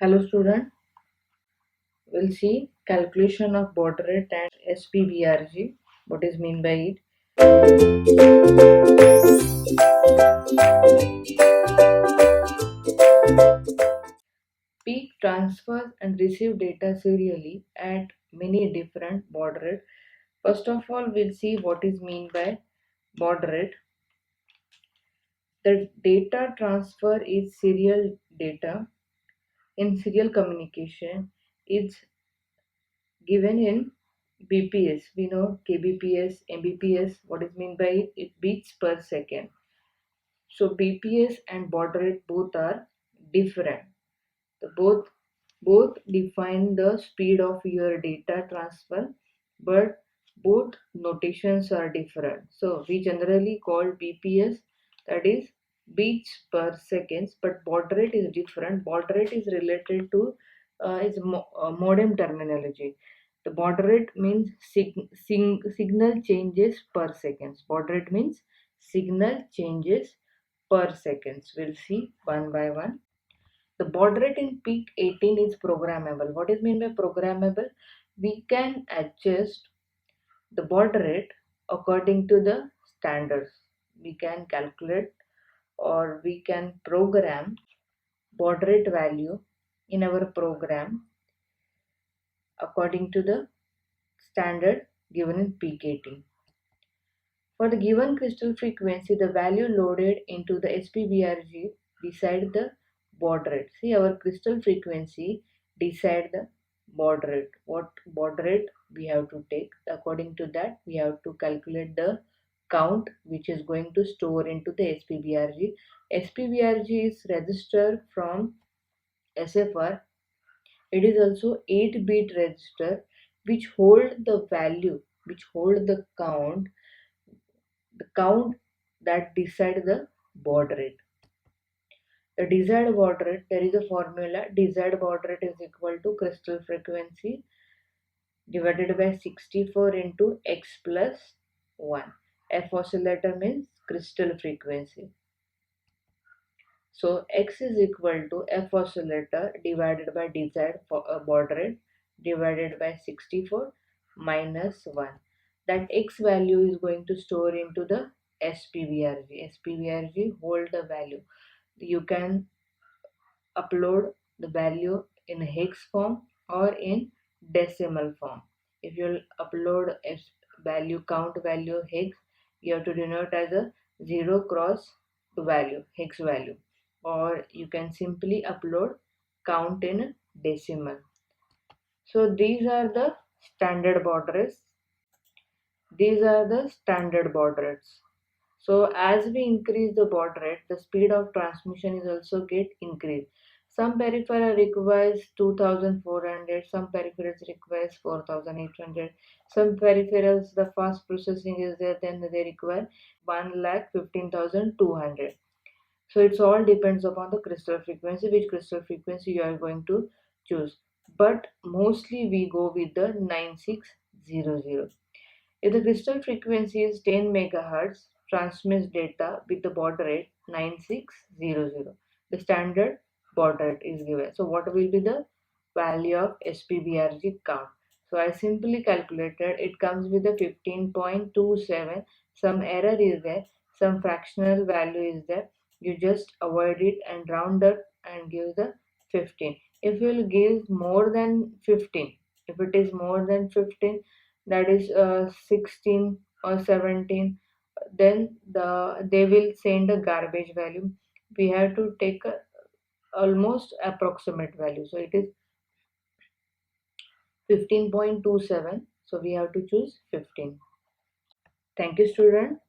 Hello student, we'll see calculation of Baudrate and SPBRG. What is mean by it? Peak transfers and receive data serially at many different baud rate. First of all, we'll see what is mean by baud rate. The data transfer is serial data. In serial communication, it's given in BPS. We know kbps, mbps. What is mean by it? It beats per second. So BPS and baud rate both are different. The both define the speed of your data transfer, but both notations are different. So we generally call BPS, that is beats per seconds, but baud rate is different. Baud rate is related to modem terminology. The baud rate means signal changes per seconds. Baud rate means signal changes per seconds. We'll see one by one. The baud rate in peak 18 is programmable. What is meant by programmable? We can adjust the baud rate according to the standards. We can calculate or we can program baud rate value in our program according to the standard given in peak 18. For the given crystal frequency, the value loaded into the SPBRG decide the baud rate. See, our crystal frequency decide the baud rate. What baud rate we have to take? According to that, we have to calculate the count which is going to store into the SPBRG. SPBRG is registered from SFR. It is also 8-bit register which hold the value, which hold the count that decide the baud rate. The desired baud rate, there is a formula. Desired baud rate is equal to crystal frequency divided by 64 into x plus 1. F oscillator means crystal frequency. So x is equal to F oscillator divided by desired baud rate divided by 64 minus 1. That x value is going to store into the SPBRG. SPBRG hold the value. You can upload the value in hex form or in decimal form. If you upload value count value hex, you have to denote as a 0 cross value, hex value, or you can simply upload count in decimal. So these are the standard baud rates. These are the standard baud rates. So as we increase the baud rate, the speed of transmission is also get increased. Some peripheral requires 2400, some peripherals requires 4800, some peripherals the fast processing is there, then they require 1,15,200. So it's all depends upon the crystal frequency, which crystal frequency you are going to choose. But mostly we go with the 9600. If the crystal frequency is 10 MHz, transmits data with the baud rate 9600. The standard baud rate is given. So what will be the value of SPBRG count? So I simply calculated, it comes with a 15.27. Some error is there, some fractional value is there. You just avoid it and round up and give the 15. If you will give more than 15, if it is more than 15, that is 16 or 17, then they will send a garbage value. We have to take a almost approximate value, so it is 15.27, so we have to choose 15. Thank you student.